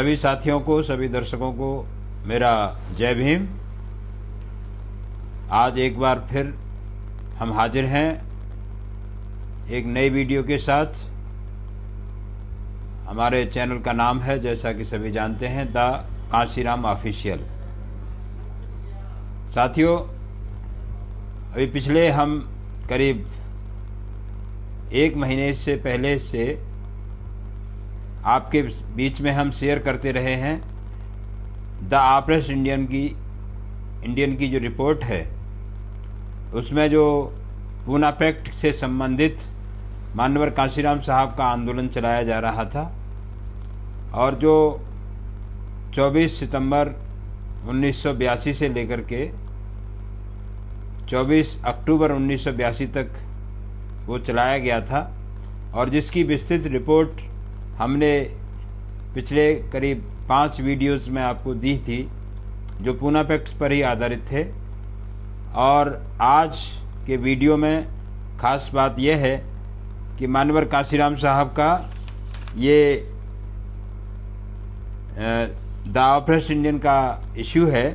सभी साथियों को, सभी दर्शकों को मेरा जय भीम। आज एक बार फिर हम हाजिर हैं एक नई वीडियो के साथ। हमारे चैनल का नाम है, जैसा कि सभी जानते हैं, द कांशीराम ऑफिशियल। साथियों, अभी पिछले हम करीब एक महीने से पहले से आपके बीच में हम शेयर करते रहे हैं द ऑपरेस इंडियन की जो रिपोर्ट है, उसमें जो पूना पैक्ट से संबंधित मानवर कांशीराम साहब का आंदोलन चलाया जा रहा था और जो 24 सितंबर 1982 से लेकर के 24 अक्टूबर 1982 तक वो चलाया गया था और जिसकी विस्तृत रिपोर्ट हमने पिछले करीब 5 वीडियोस में आपको दी थी, जो पूना पैक्ट पर ही आधारित थे। और आज के वीडियो में ख़ास बात यह है कि मानवर कांशीराम साहब का ये द ऑपरेस इंडियन का इशू है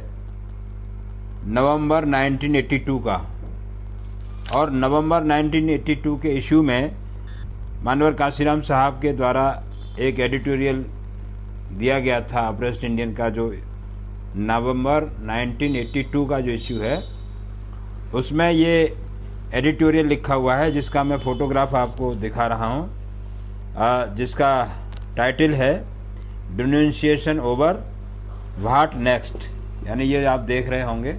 नवंबर 1982 का। और नवंबर 1982 के इशू में मानवर कांशीराम साहब के द्वारा एक एडिटोरियल दिया गया था ऑपरेस इंडियन का, जो नवंबर 1982 का जो इशू है, उसमें ये एडिटोरियल लिखा हुआ है, जिसका मैं फ़ोटोग्राफ आपको दिखा रहा हूँ, जिसका टाइटल है डिनोंसिएशन ओवर व्हाट नेक्स्ट। यानी ये आप देख रहे होंगे,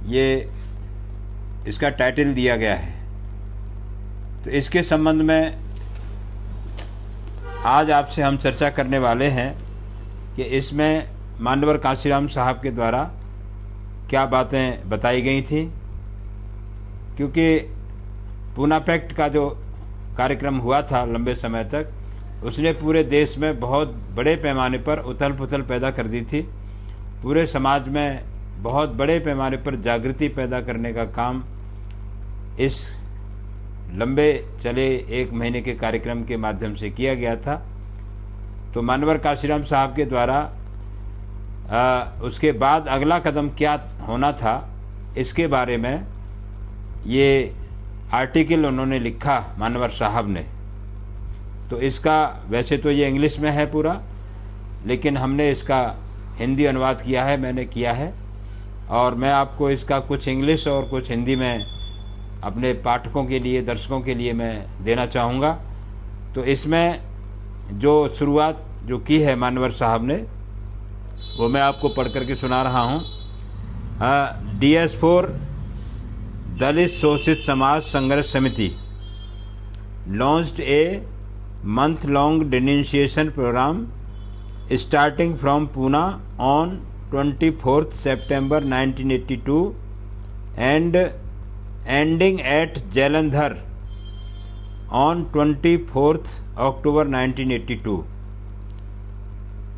ये इसका टाइटल दिया गया है। तो इसके संबंध में आज आपसे हम चर्चा करने वाले हैं कि इसमें मानवर कांशीराम साहब के द्वारा क्या बातें बताई गई थी। क्योंकि पूना पैक्ट का जो कार्यक्रम हुआ था लंबे समय तक, उसने पूरे देश में बहुत बड़े पैमाने पर उथल पुथल पैदा कर दी थी। पूरे समाज में बहुत बड़े पैमाने पर जागृति पैदा करने का काम इस लंबे चले एक महीने के कार्यक्रम के माध्यम से किया गया था। तो मानवर कांशीराम साहब के द्वारा उसके बाद अगला कदम क्या होना था, इसके बारे में ये आर्टिकल उन्होंने लिखा मानवर साहब ने। तो इसका वैसे तो ये इंग्लिश में है पूरा, लेकिन हमने इसका हिंदी अनुवाद किया है, मैंने किया है। और मैं आपको इसका कुछ इंग्लिश और कुछ हिंदी में अपने पाठकों के लिए, दर्शकों के लिए मैं देना चाहूँगा। तो इसमें जो शुरुआत जो की है मानवर साहब ने, वो मैं आपको पढ़ करके सुना रहा हूँ। DS4 दलित शोषित समाज संघर्ष समिति launched A month long denunciation program starting from Pune on 24th September 1982 and ending at Jalandhar on 24th October 1982।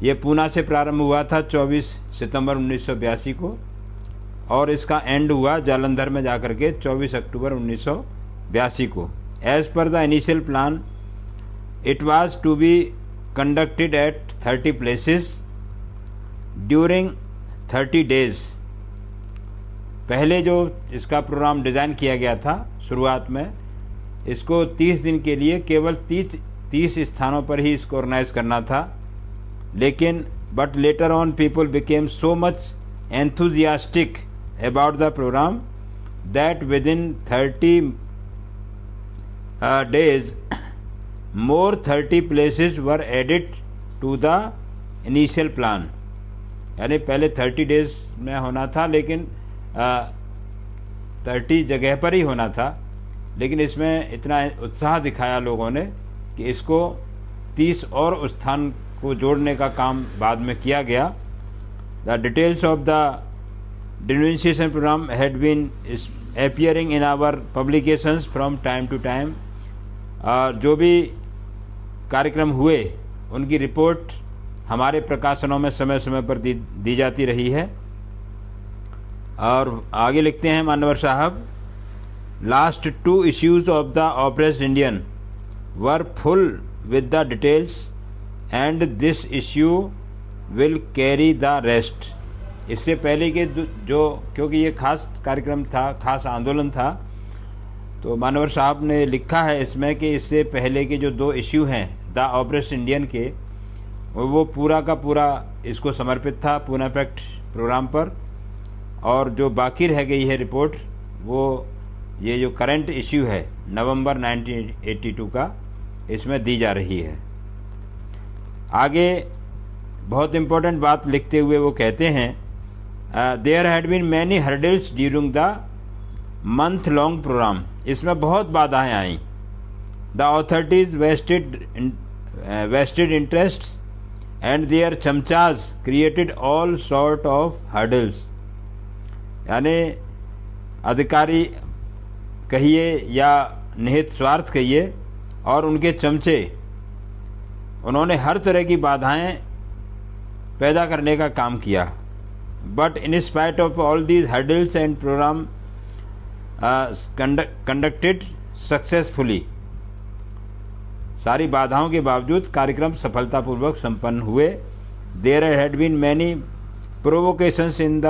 ये पूना से प्रारंभ हुआ था 24 सितंबर 1982 को और इसका एंड हुआ जालंधर में जाकर के 24 अक्टूबर 1982 को। As per the initial plan it was to be conducted at 30 places during 30 days। पहले जो इसका प्रोग्राम डिज़ाइन किया गया था शुरुआत में, इसको 30 दिन के लिए केवल 30 स्थानों पर ही इसको ऑर्गेनाइज करना था। लेकिन but later on people became so much enthusiastic about the programme that within 30 days more 30 places were added to the initial plan। यानी पहले 30 डेज में होना था, लेकिन 30 जगह पर ही होना था। लेकिन इसमें इतना उत्साह दिखाया लोगों ने कि इसको 30 और स्थान को जोड़ने का काम बाद में किया गया। The details of the denunciation program had been appearing in our publications from time to time। जो भी कार्यक्रम हुए उनकी रिपोर्ट हमारे प्रकाशनों में समय समय पर दी जाती रही है। और आगे लिखते हैं मानवर साहब, last 2 issues of the oppress Indian were full with the details and this issue will carry the rest. इससे पहले के जो, क्योंकि ये खास कार्यक्रम था, खास आंदोलन था, तो मानवर साहब ने लिखा है इसमें कि इससे पहले के जो 2 इश्यू हैं द ऑपरेशन इंडियन के, वो पूरा का पूरा इसको समर्पित था पूना पैक्ट प्रोग्राम पर, और जो बाकी रह गई है रिपोर्ट वो ये जो करंट इश्यू है नवंबर 1982 का, इसमें दी जा रही है। आगे बहुत इम्पोर्टेंट बात लिखते हुए वो कहते हैं, there had been many hurdles during the month long program. इसमें बहुत बाधाएं आई। The authorities vested interests and their chamchas created all sort of hurdles. यानी अधिकारी कहिए या निहित स्वार्थ कहिए और उनके चमचे, उन्होंने हर तरह की बाधाएं पैदा करने का काम किया। But in spite of all these hurdles and program conducted successfully. सारी बाधाओं के बावजूद कार्यक्रम सफलतापूर्वक संपन्न हुए। There had been many provocations in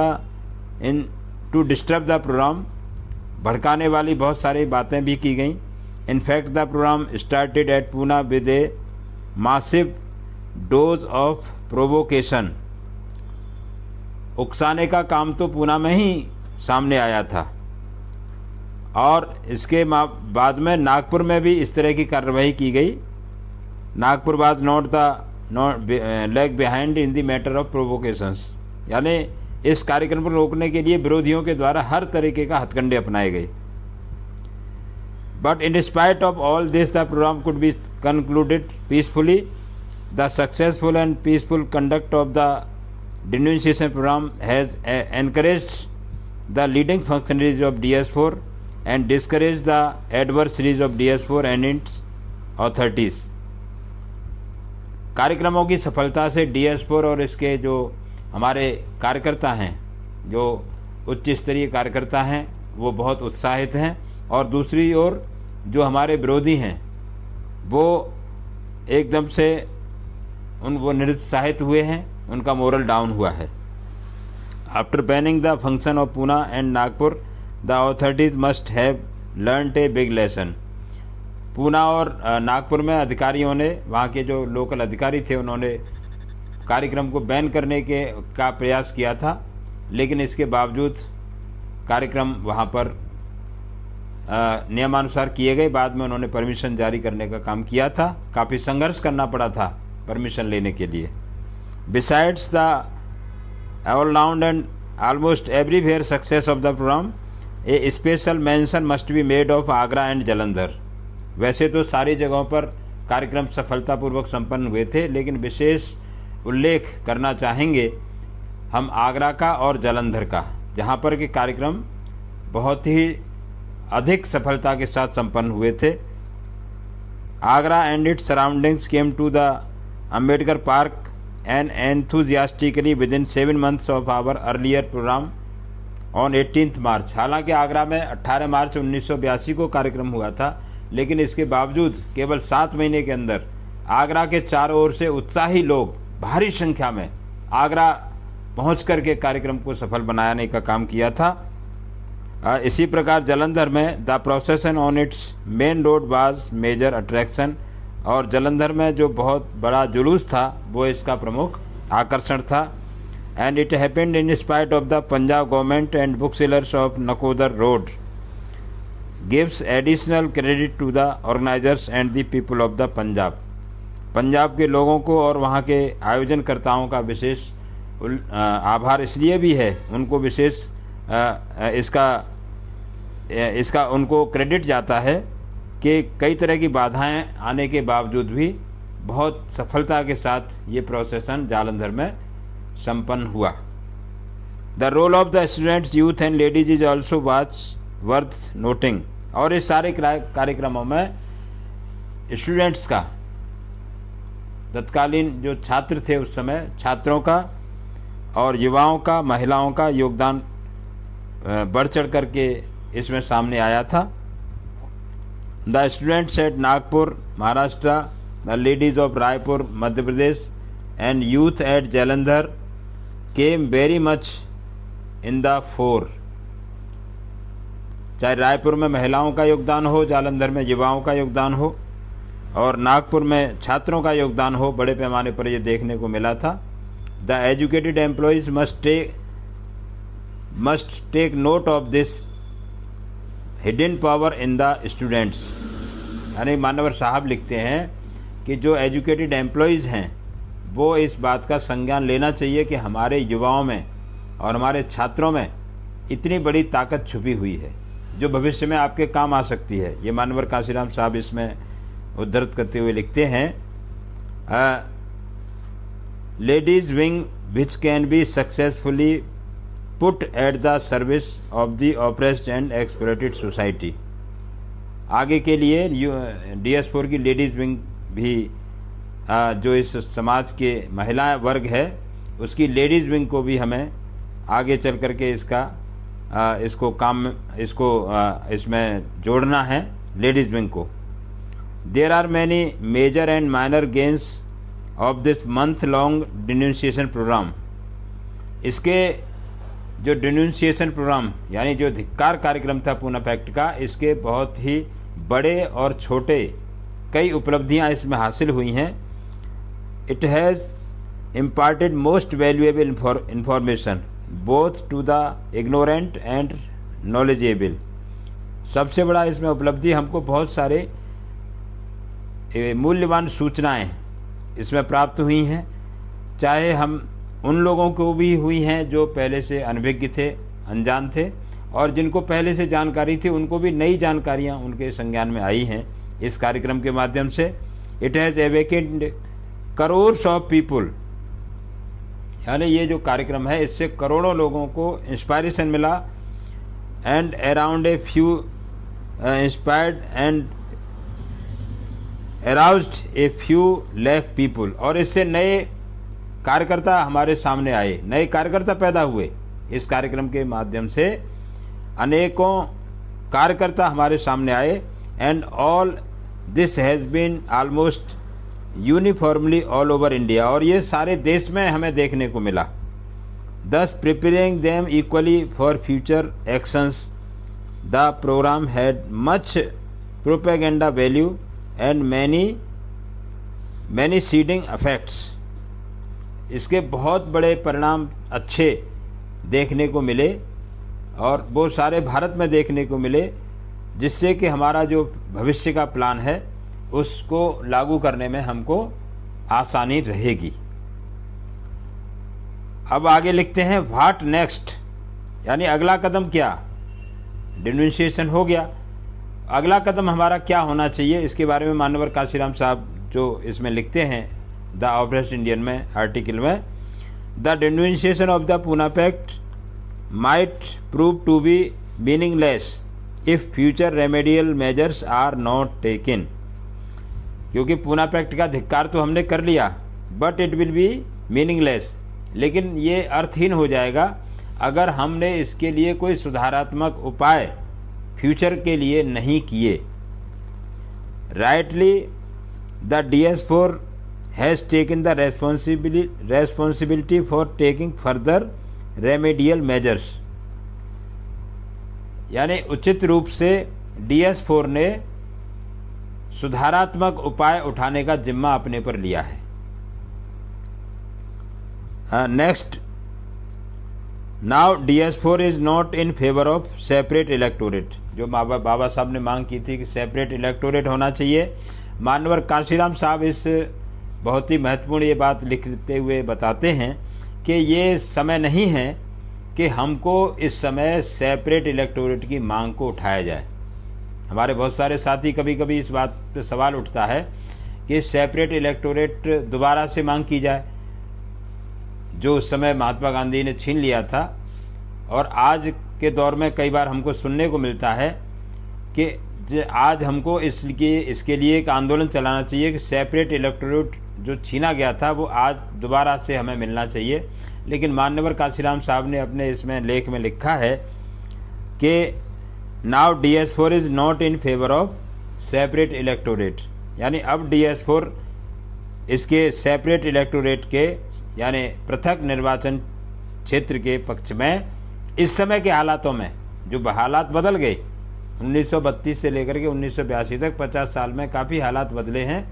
to disturb the program. भड़काने वाली बहुत सारी बातें भी की गईं। In fact the program started at Poona with a massive dose of provocation. उकसाने का काम तो पूना में ही सामने आया था, और इसके बाद में नागपुर में भी इस तरह की कार्रवाई की गई। Nagpur was not lag behind in the matter of provocations. यानी इस कार्यक्रम को रोकने के लिए विरोधियों के द्वारा हर तरीके का हथकंडे अपनाए गए। But in spite of all this the programme could be concluded peacefully. The successful and peaceful conduct of the denunciation program has encouraged the leading functionaries of DS4 and discouraged the adversaries of DS4 and its authorities। कार्यक्रमों की सफलता से DS4 और इसके जो हमारे कार्यकर्ता हैं, जो उच्च स्तरीय कार्यकर्ता हैं, वो बहुत उत्साहित हैं, और दूसरी ओर जो हमारे विरोधी हैं वो एकदम से वो निरुत्साहित हुए हैं, उनका मोरल डाउन हुआ है। After banning the function of Poona and Nagpur the authorities must have learned a big lesson. Poona और नागपुर में अधिकारियों ने, वहाँ के जो लोकल अधिकारी थे, उन्होंने कार्यक्रम को बैन करने का प्रयास किया था, लेकिन इसके बावजूद कार्यक्रम वहाँ पर नियमानुसार किए गए। बाद में उन्होंने परमिशन जारी करने का काम किया था। काफ़ी संघर्ष करना पड़ा था परमिशन लेने के लिए। Besides the all-round and almost everywhere success of the program, a special mention must be made of Agra and Jalandhar. वैसे तो सारी जगहों पर कार्यक्रम सफलतापूर्वक संपन्न हुए थे, लेकिन विशेष उल्लेख करना चाहेंगे हम आगरा का और जलंधर का, जहाँ पर के कार्यक्रम बहुत ही अधिक सफलता के साथ संपन्न हुए थे। Agra and its surroundings came to the Ambedkar park and enthusiastically within 7 months of our earlier program on 18th March। हालांकि आगरा में 18 मार्च 1982 को कार्यक्रम हुआ था, लेकिन इसके बावजूद केवल 7 महीने के अंदर आगरा के चारों ओर से उत्साही लोग भारी संख्या में आगरा पहुंच करके कार्यक्रम को सफल बनाने का काम किया था। इसी प्रकार जलंधर में the procession on its main road was major attraction, और जलंधर में जो बहुत बड़ा जुलूस था वो इसका प्रमुख आकर्षण था। And it happened in spite of the Punjab government and book sellers of Nakodar road gives additional credit to the organisers and the people of the Punjab. Punjab के लोगों को और वहाँ के आयोजनकर्ताओं का विशेष आभार इसलिए भी है, उनको विशेष इसका उनको क्रेडिट जाता है कि कई तरह की बाधाएं आने के बावजूद भी बहुत सफलता के साथ ये प्रोसेसन जालंधर में संपन्न हुआ। The role of the students, youth and ladies is also worth noting. और इस सारे कार्यक्रमों में स्टूडेंट्स का, तत्कालीन जो छात्र थे उस समय, छात्रों का और युवाओं का, महिलाओं का योगदान बढ़ चढ़ करके इसमें सामने आया था। The students at Nagpur Maharashtra, the ladies of Raipur Madhya Pradesh and youth at Jalandhar came very much in the fore. चाहे रायपुर में महिलाओं का योगदान हो, जालंधर में युवाओं का योगदान हो और नागपुर में छात्रों का योगदान हो, बड़े पैमाने पर ये देखने को मिला था. The educated employees must take note of this hidden power in the students. यानी मानवर साहब लिखते हैं कि जो एजुकेटेड एम्प्लॉयज़ हैं वो इस बात का संज्ञान लेना चाहिए कि हमारे युवाओं में और हमारे छात्रों में इतनी बड़ी ताकत छुपी हुई है जो भविष्य में आपके काम आ सकती है. ये मानवर काशीराम साहब इसमें उद्धृत करते हुए लिखते हैं, ladies wing which can be successfully put at the service of the oppressed and exploited society. आगे के लिए DS4 की लेडीज़ विंग भी जो इस समाज के महिला वर्ग है उसकी लेडीज़ विंग को भी हमें आगे चल करके इसमें जोड़ना है, लेडीज़ विंग को. There are many major and minor gains of this month long denunciation program. इसके जो डिनोन्सिएशन प्रोग्राम यानी जो धिक्कार कार्यक्रम था पूना पैक्ट का, इसके बहुत ही बड़े और छोटे कई उपलब्धियां इसमें हासिल हुई हैं. It has imparted most valuable information both to the ignorant and knowledgeable. सबसे बड़ा इसमें उपलब्धि हमको बहुत सारे मूल्यवान सूचनाएं इसमें प्राप्त हुई हैं, चाहे हम उन लोगों को भी हुई हैं जो पहले से अनभिज्ञ थे, अनजान थे, और जिनको पहले से जानकारी थी उनको भी नई जानकारियां उनके संज्ञान में आई हैं इस कार्यक्रम के माध्यम से. It has awakened crores of people. यानी ये जो कार्यक्रम है इससे करोड़ों लोगों को इंस्पायरेशन मिला. And around a few inspired and aroused a few lakh people. और इससे नए कार्यकर्ता हमारे सामने आए, नए कार्यकर्ता पैदा हुए. इस कार्यक्रम के माध्यम से अनेकों कार्यकर्ता हमारे सामने आए. And all this has been almost uniformly all over India. और ये सारे देश में हमें देखने को मिला. Thus preparing them equally for future actions. The programme had much propaganda value and many seeding effects. इसके बहुत बड़े परिणाम अच्छे देखने को मिले और वो सारे भारत में देखने को मिले, जिससे कि हमारा जो भविष्य का प्लान है उसको लागू करने में हमको आसानी रहेगी. अब आगे लिखते हैं व्हाट नेक्स्ट, यानी अगला कदम क्या. डिनोन्सिएशन हो गया, अगला कदम हमारा क्या होना चाहिए, इसके बारे में मानवर काशीराम साहब जो इसमें लिखते हैं द ऑप्रेस्ड इंडियन में आर्टिकल में. The denunciation of the Poona pact might prove to be meaningless if future remedial measures are not taken. क्योंकि पूना पैक्ट का धिक्कार तो हमने कर लिया, but it will be meaningless. लेकिन ये अर्थहीन हो जाएगा अगर हमने इसके लिए कोई सुधारात्मक उपाय फ्यूचर के लिए नहीं किए. Rightly the DS4 has taken the responsibility for taking further remedial measures. यानी उचित रूप से DS4 ने सुधारात्मक उपाय उठाने का जिम्मा अपने पर लिया है. Next, now DS4 is not in favour of separate electorate. जो बाबा साहब ने मांग की थी कि सेपरेट इलेक्टोरेट होना चाहिए, मानवर काशीराम साहब इस बहुत ही महत्वपूर्ण ये बात लिखते हुए बताते हैं कि ये समय नहीं है कि हमको इस समय सेपरेट इलेक्टोरेट की मांग को उठाया जाए. हमारे बहुत सारे साथी कभी कभी इस बात पे सवाल उठता है कि सेपरेट इलेक्टोरेट दोबारा से मांग की जाए, जो उस समय महात्मा गांधी ने छीन लिया था. और आज के दौर में कई बार हमको सुनने को मिलता है कि आज हमको इसके लिए एक आंदोलन चलाना चाहिए कि सेपरेट इलेक्टोरेट जो छीना गया था वो आज दोबारा से हमें मिलना चाहिए. लेकिन मान्यवर काशीराम साहब ने अपने इसमें लेख में लिखा है कि now DS4 is not in favour of separate electorate. यानी अब DS4 इसके सेपरेट इलेक्टोरेट के यानी पृथक निर्वाचन क्षेत्र के पक्ष में इस समय के हालातों में जो हालात बदल गए 1932 से लेकर के 1982 तक 50 साल में काफ़ी हालात बदले हैं,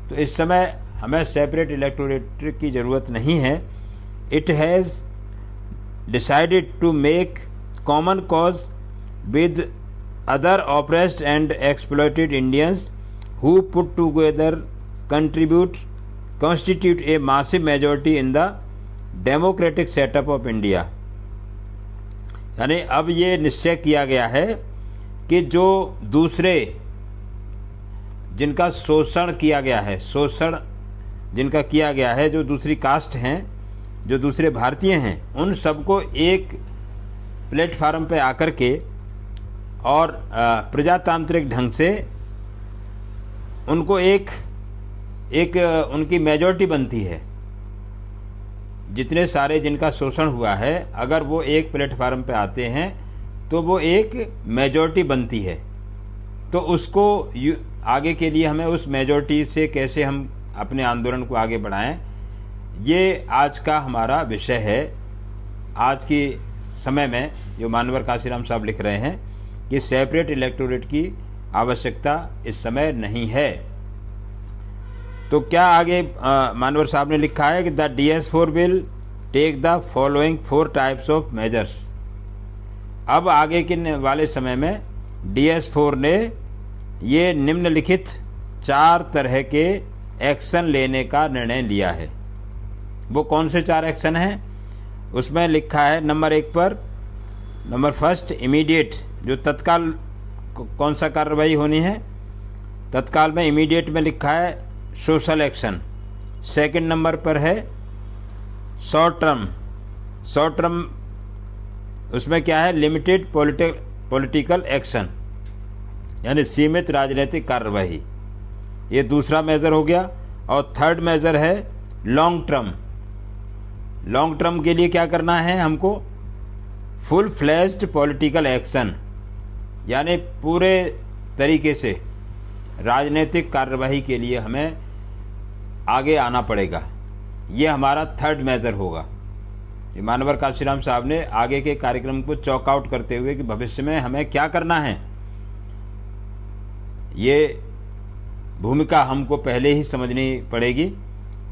तो इस समय हमें सेपरेट इलेक्टोरेट की ज़रूरत नहीं है। It has decided to make common cause with other oppressed and exploited Indians who put together constitute a massive majority in the democratic setup of India। यानी अब ये निश्चय किया गया है कि जो दूसरे जिनका शोषण किया गया है, शोषण जिनका किया गया है, जो दूसरी कास्ट हैं, जो दूसरे भारतीय हैं, उन सबको एक प्लेटफार्म पे आकर के और प्रजातांत्रिक ढंग से उनको एक उनकी मेजॉरिटी बनती है। जितने सारे जिनका शोषण हुआ है, अगर वो एक प्लेटफार्म पे आते हैं तो वो एक मेजॉरिटी बनती है। तो उसको आगे के लिए हमें उस मेजॉरिटी से कैसे हम अपने आंदोलन को आगे बढ़ाएं, ये आज का हमारा विषय है। आज के समय में जो मानवर काशीराम साहब लिख रहे हैं कि सेपरेट इलेक्टोरेट की आवश्यकता इस समय नहीं है। तो क्या आगे मानवर साहब ने लिखा है कि the DS4 will take the following 4 types of measures. अब आगे के वाले समय में DS4 ने ये निम्नलिखित 4 तरह के एक्शन लेने का निर्णय लिया है। वो कौन से 4 एक्शन हैं? उसमें लिखा है नंबर 1 पर, नंबर फर्स्ट इमीडिएट, जो तत्काल कौन सा कार्रवाई होनी है, तत्काल में इमीडिएट में लिखा है सोशल एक्शन। सेकंड नंबर पर है शॉर्ट टर्म, शॉर्ट टर्म उसमें क्या है, लिमिटेड पॉलिटिकल एक्शन यानी सीमित राजनीतिक कार्रवाई, ये दूसरा मेजर हो गया। और थर्ड मेजर है लॉन्ग टर्म। लॉन्ग टर्म के लिए क्या करना है हमको, फुल फ्लैश्ड पॉलिटिकल एक्शन, यानी पूरे तरीके से राजनीतिक कार्यवाही के लिए हमें आगे आना पड़ेगा। ये हमारा थर्ड मेजर होगा। ये मानवर काशीराम साहब ने आगे के कार्यक्रम को चॉक आउट करते हुए कि भविष्य में हमें क्या करना है, ये भूमिका हमको पहले ही समझनी पड़ेगी।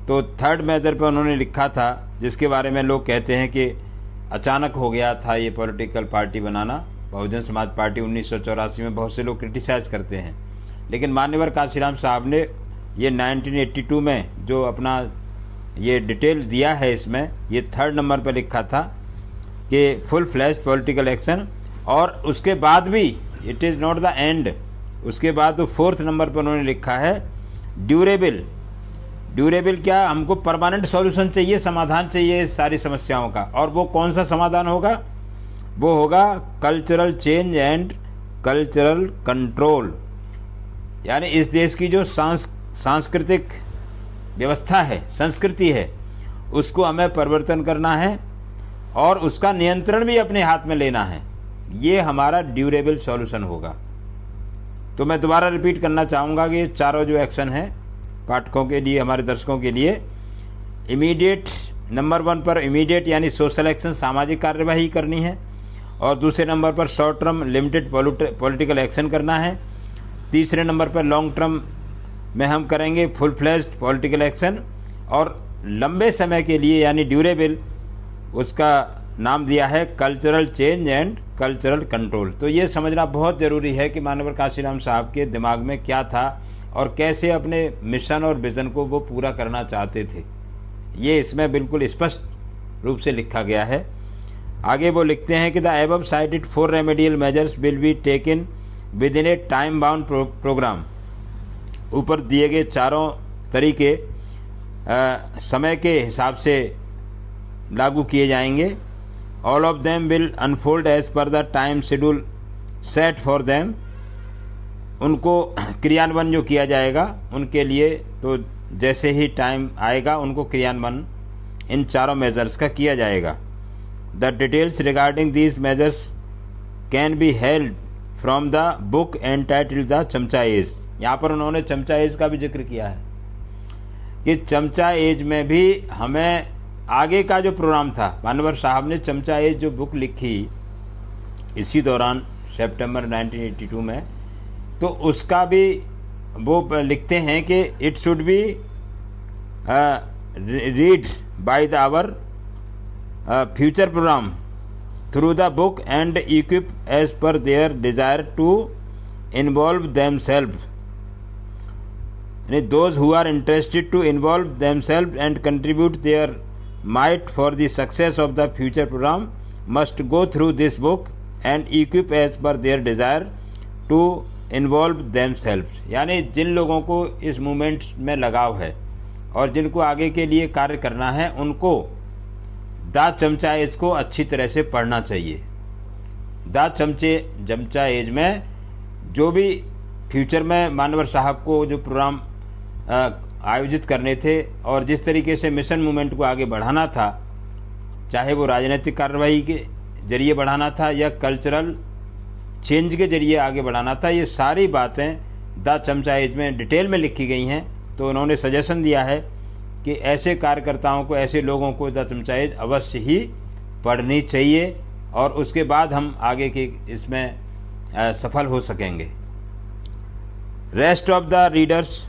तो थर्ड मेजर पर उन्होंने लिखा था, जिसके बारे में लोग कहते हैं कि अचानक हो गया था ये पॉलिटिकल पार्टी बनाना, बहुजन समाज पार्टी 1984 में बहुत से लोग क्रिटिसाइज करते हैं। लेकिन मान्यवर काशीराम साहब ने ये 1982 में जो अपना ये डिटेल दिया है, इसमें ये थर्ड नंबर पर लिखा था कि फुल फ्लैश पॉलिटिकल एक्शन। और उसके बाद भी it is not the end, उसके बाद तो फोर्थ नंबर पर उन्होंने लिखा है ड्यूरेबल। ड्यूरेबल क्या, हमको परमानेंट सॉल्यूशन चाहिए, समाधान चाहिए सारी समस्याओं का। और वो कौन सा समाधान होगा, वो होगा cultural change and cultural control. यानी इस देश की जो सांस्कृतिक व्यवस्था है, संस्कृति है, उसको हमें परिवर्तन करना है और उसका नियंत्रण भी अपने हाथ में लेना है। ये हमारा ड्यूरेबल सॉल्यूशन होगा। तो मैं दोबारा रिपीट करना चाहूँगा कि चारों जो एक्शन हैं पाठकों के लिए, हमारे दर्शकों के लिए, इमीडिएट नंबर 1 पर इमीडिएट यानी सोशल एक्शन, सामाजिक कार्यवाही करनी है। और दूसरे नंबर पर short term limited political action करना है। तीसरे नंबर पर लॉन्ग टर्म में हम करेंगे फुल फ्लैश्ड पॉलिटिकल एक्शन। और लंबे समय के लिए यानी ड्यूरेबल, उसका नाम दिया है cultural change and cultural control. तो ये समझना बहुत ज़रूरी है कि मानवर काशीराम साहब के दिमाग में क्या था और कैसे अपने मिशन और विज़न को वो पूरा करना चाहते थे, ये इसमें बिल्कुल स्पष्ट रूप से लिखा गया है। आगे वो लिखते हैं कि the above cited 4 remedial measures will be taken within a time bound programme. ऊपर दिए गए चारों तरीके समय के हिसाब से लागू किए जाएंगे। All of them will unfold as per the time schedule set for them. उनको क्रियान्वयन जो किया जाएगा उनके लिए, तो जैसे ही टाइम आएगा उनको क्रियान्वयन इन चारों मेजर्स का किया जाएगा। The details regarding these measures can be held from the book entitled the चमचा एज। यहाँ पर उन्होंने चमचा एज का भी जिक्र किया है। कि चमचा एज में भी हमें आगे का जो प्रोग्राम था, मानवर साहब ने चमचा एज जो बुक लिखी इसी दौरान सितंबर 1982 में, तो उसका भी वो लिखते हैं कि it should be read by the our future programme through the book and equip as per their desire to involve themselves, those who are interested to involve themselves and contribute their might for the success of the future program must go through this book and equip as per their desire to involve themselves। यानी जिन लोगों को इस movement में लगाव है और जिनको आगे के लिए कार्य करना है, उनको द चमचा एज को अच्छी तरह से पढ़ना चाहिए। द चमचा एज में जो भी फ्यूचर में मानवर साहब को जो प्रोग्राम आयोजित करने थे और जिस तरीके से मिशन मूवमेंट को आगे बढ़ाना था, चाहे वो राजनीतिक कार्रवाई के जरिए बढ़ाना था या कल्चरल चेंज के जरिए आगे बढ़ाना था, ये सारी बातें द चमचा एज में डिटेल में लिखी गई हैं। तो उन्होंने सजेशन दिया है कि ऐसे कार्यकर्ताओं को, ऐसे लोगों को द चमचा एज अवश्य ही पढ़नी चाहिए और उसके बाद हम आगे के इसमें सफल हो सकेंगे। Rest of the readers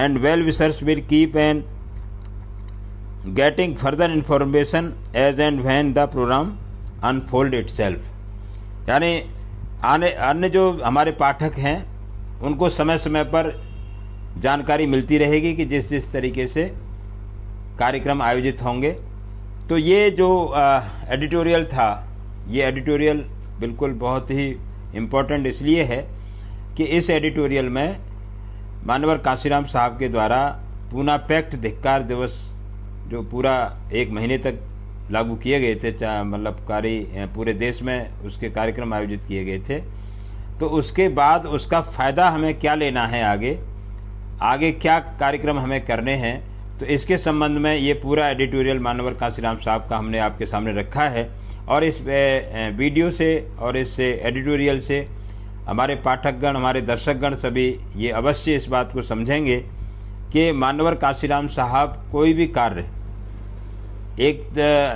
and well-wishers will keep on getting further information as and when the program unfold itself। यानी अन्य जो हमारे पाठक हैं उनको समय समय पर जानकारी मिलती रहेगी कि जिस जिस तरीके से कार्यक्रम आयोजित होंगे। तो ये जो एडिटोरियल था, ये एडिटोरियल बिल्कुल बहुत ही इम्पोर्टेंट इसलिए है कि इस एडिटोरियल में मानवर कांशीराम साहब के द्वारा पूना पैक्ट धिक्कार दिवस जो पूरा 1 महीने तक लागू किए गए थे, मतलब पूरे देश में उसके कार्यक्रम आयोजित किए गए थे, तो उसके बाद उसका फ़ायदा हमें क्या लेना है, आगे क्या कार्यक्रम हमें करने हैं, तो इसके संबंध में ये पूरा एडिटोरियल मानवर कांशीराम साहब का हमने आपके सामने रखा है। और इस वीडियो से और इस एडिटोरियल से हमारे पाठकगण, हमारे दर्शकगण सभी ये अवश्य इस बात को समझेंगे कि मानवर कांशीराम साहब कोई भी कार्य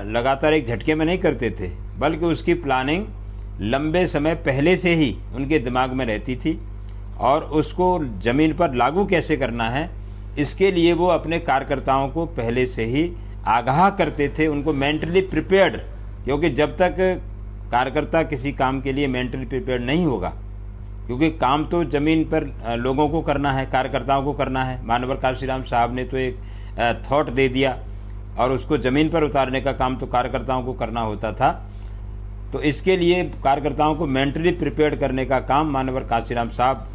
लगातार एक झटके में नहीं करते थे, बल्कि उसकी प्लानिंग लंबे समय पहले से ही उनके दिमाग में रहती थी और उसको ज़मीन पर लागू कैसे करना है, इसके लिए वो अपने कार्यकर्ताओं को पहले से ही आगाह करते थे, उनको मेंटली प्रिपेयर्ड। क्योंकि जब तक कार्यकर्ता किसी काम के लिए मेंटली प्रिपेयर्ड नहीं होगा, क्योंकि काम तो ज़मीन पर लोगों को करना है, कार्यकर्ताओं को करना है। मानवर कांशीराम साहब ने तो एक थॉट दे दिया और उसको ज़मीन पर उतारने का काम तो कार्यकर्ताओं को करना होता था। तो इसके लिए कार्यकर्ताओं को मेंटली प्रिपेयर्ड करने का काम मानवर कांशीराम साहब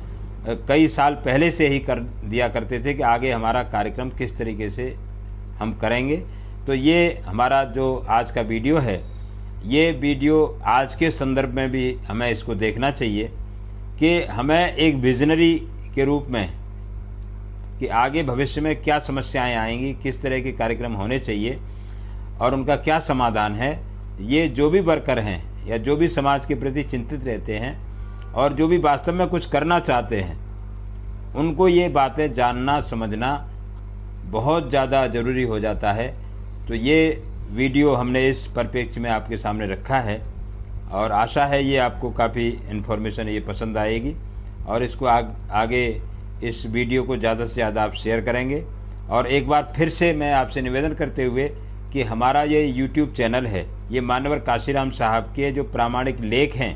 कई साल पहले से ही कर दिया करते थे कि आगे हमारा कार्यक्रम किस तरीके से हम करेंगे। तो ये हमारा जो आज का वीडियो है, ये वीडियो आज के संदर्भ में भी हमें इसको देखना चाहिए कि हमें एक विजनरी के रूप में कि आगे भविष्य में क्या समस्याएं आएंगी, किस तरह के कार्यक्रम होने चाहिए और उनका क्या समाधान है। ये जो भी वर्कर हैं या जो भी समाज के प्रति चिंतित रहते हैं और जो भी वास्तव में कुछ करना चाहते हैं, उनको ये बातें जानना समझना बहुत ज़्यादा ज़रूरी हो जाता है। तो ये वीडियो हमने इस परिप्रेक्ष्य में आपके सामने रखा है और आशा है ये आपको काफ़ी इन्फॉर्मेशन ये पसंद आएगी और इसको आगे इस वीडियो को ज़्यादा से ज़्यादा आप शेयर करेंगे। और एक बार फिर से मैं आपसे निवेदन करते हुए कि हमारा ये YouTube चैनल है, ये मानवर कांशीराम साहब के जो प्रामाणिक लेख हैं,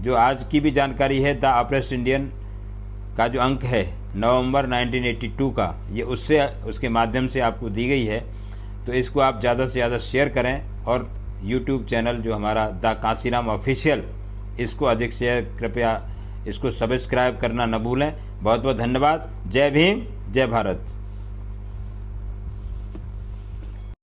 जो आज की भी जानकारी है, द ऑप्रेस्ड इंडियन का जो अंक है नवंबर 1982 का, ये उसके माध्यम से आपको दी गई है। तो इसको आप ज़्यादा से ज़्यादा शेयर करें और YouTube चैनल जो हमारा द कांशीराम ऑफिशियल, इसको अधिक से कृपया इसको सब्सक्राइब करना न भूलें। बहुत बहुत धन्यवाद। जय भीम, जय भारत।